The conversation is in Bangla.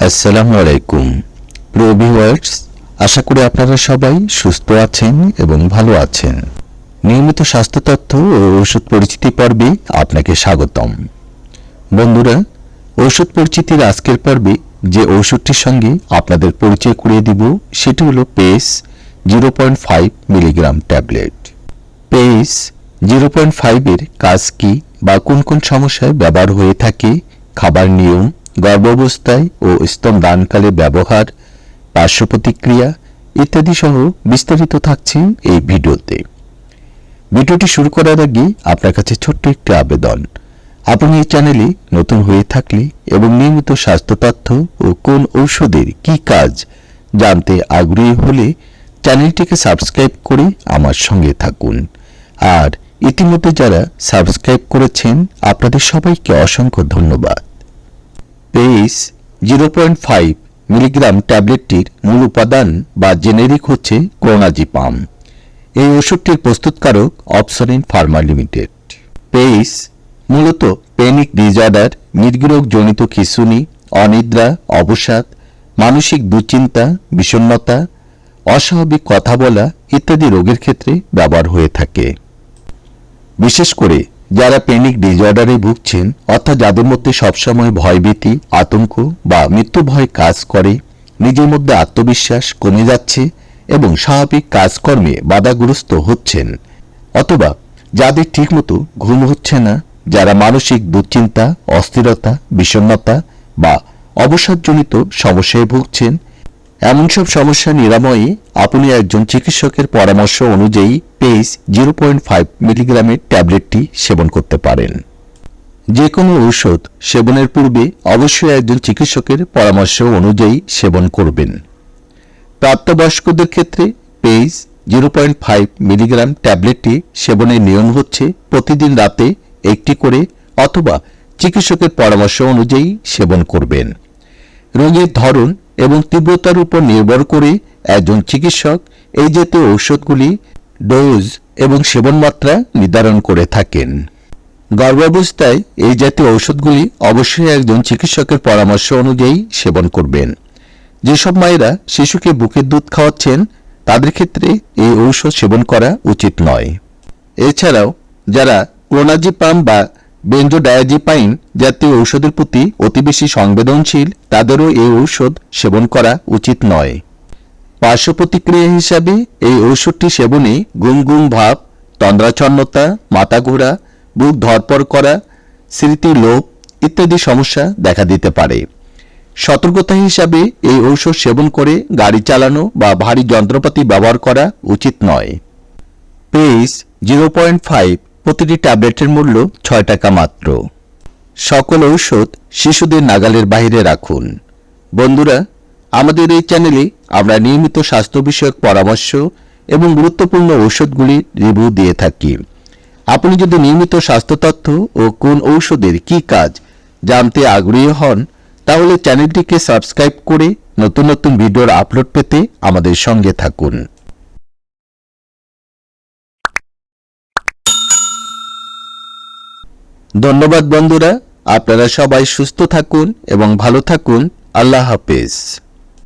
আসসালামু আলাইকুম প্রিয় ভিউয়ার্স, আশা করি আপনারা সবাই সুস্থ আছেন এবং ভালো আছেন। নিয়মিত স্বাস্থ্য তথ্য ও ওষুধ পরিচিতি পর্বে আপনাকে স্বাগতম। বন্ধুরা, ওষুধ পরিচিতির আজকের পর্বে যে ওষুধটির সঙ্গে আপনাদের পরিচয় করিয়ে দিব সেটি হলো পেস 0.5 মিলিগ্রাম ট্যাবলেট। পেস 0.5 এর কাজ কি বা কোন কোন সমস্যায় ব্যবহার হয়ে থাকে, খাবার নিয়ম, গর্ভাবস্থায় ও স্তনদানকালে ব্যবহার, পার্শ্ব প্রতিক্রিয়া ইত্যাদি সহ বিস্তারিত থাকছে এই ভিডিওতে। ভিডিওটি শুরু করার আগে আপনার কাছে ছোট্ট একটি আবেদন, আপনি এই চ্যানেলে নতুন হয়ে থাকলে এবং নিয়মিত স্বাস্থ্য তথ্য ও কোন ঔষধের কি কাজ জানতে আগ্রহী হলে চ্যানেলটিকে সাবস্ক্রাইব করে আমার সঙ্গে থাকুন। আর ইতিমধ্যে যারা সাবস্ক্রাইব করেছেন আপনাদের সবাইকে অসংখ্য ধন্যবাদ। পেস 0.5 মিলিগ্রাম ট্যাবলেটটির মূল উপাদান বা জেনেরিক হচ্ছে ক্লোনাজিপাম। এই ওষুধটির প্রস্তুতকারক অপসনিন ফার্মা লিমিটেড। পেস মূলত প্যানিক ডিসঅর্ডার, মৃগরোগজনিত খিঁচুনি, অনিদ্রা, অবসাদ, মানসিক দুশ্চিন্তা, বিষণ্ণতা, অস্বাভাবিক কথা বলা ইত্যাদি রোগের ক্ষেত্রে ব্যবহার হয়ে থাকে। বিশেষ করে যারা প্যানিক ডিসঅর্ডারে ভুগছেন, অর্থাৎ যাদের মধ্যে সবসময় ভয়ভীতি, আতঙ্ক বা মৃত্যু ভয় কাজ করে, নিজের মধ্যে আত্মবিশ্বাস কমে যাচ্ছে এবং স্বাভাবিক কাজকর্মে বাধাগ্রস্ত হচ্ছেন, অথবা যাদের ঠিকমতো ঘুম হচ্ছে না, যারা মানসিক দুশ্চিন্তা, অস্থিরতা, বিষণ্ণতা বা অবসাদজনিত সমস্যায় ভুগছেন, এমন সব সমস্যা নিরাময়ে আপনি একজন চিকিৎসকের পরামর্শ অনুযায়ী পেস 0.5 মিলিগ্রামের ট্যাবলেটটি সেবন করতে পারেন। যে কোনো ঔষধ সেবনের পূর্বে অবশ্যই একজন চিকিৎসকের পরামর্শ অনুযায়ী সেবন করবেন। প্রাপ্তবয়স্কদের ক্ষেত্রে পেস 0.5 মিলিগ্রাম ট্যাবলেটটি সেবনের নিয়ম হচ্ছে প্রতিদিন রাতে একটি করে অথবা চিকিৎসকের পরামর্শ অনুযায়ী সেবন করবেন। রোগের ধরন এবং তীব্রতার উপর নির্ভর করে একজন চিকিৎসক এই জাতীয় ঔষধগুলি ডোজ এবং সেবন মাত্রা নির্ধারণ করে থাকেন। গর্ভাবস্থায় এই জাতীয় ঔষধগুলি অবশ্যই একজন চিকিৎসকের পরামর্শ অনুযায়ী সেবন করবেন। যেসব মায়েরা শিশুকে বুকের দুধ খাওয়াচ্ছেন তাদের ক্ষেত্রে এই ঔষধ সেবন করা উচিত নয়। এছাড়াও যারা ক্লোনাজিপাম বা বেনজোডায়াজিপাইন জাতীয় ঔষধের প্রতি অতি বেশি সংবেদনশীল তাদেরও এই ঔষধ সেবন করা উচিত নয়। পার্শ্ব প্রতিক্রিয়া হিসাবে এই ঔষধটি সেবনে গুম গুম ভাব, তন্দ্রাচ্ছন্নতা, মাথা ঘোরা, বুক ধড়ফড় করা, স্মৃতি লোপ ইত্যাদি সমস্যা দেখা দিতে পারে। সতর্কতা হিসাবে এই ঔষধ সেবন করে গাড়ি চালানো বা ভারী যন্ত্রপাতি ব্যবহার করা উচিত নয়। পেস 0.5 প্রতিটি ট্যাবলেটের মূল্য 6 টাকা মাত্র। সকল ঔষধ শিশুদের নাগালের বাইরে রাখুন। বন্ধুরা, আমাদের এই চ্যানেলে আমরা নিয়মিত স্বাস্থ্য বিষয়ক পরামর্শ এবং গুরুত্বপূর্ণ ঔষধগুলি রিভিউ দিয়ে থাকি। আপনি যদি নিয়মিত স্বাস্থ্য তথ্য ও কোন ঔষধের কি কাজ জানতে আগ্রহী হন তাহলে চ্যানেলটিকে সাবস্ক্রাইব করে নতুন নতুন ভিডিওর আপলোড পেতে আমাদের সঙ্গে থাকুন। ধন্যবাদ বন্ধুরা, আপনারা সবাই সুস্থ থাকুন এবং ভালো থাকুন। আল্লাহ হাফেজ।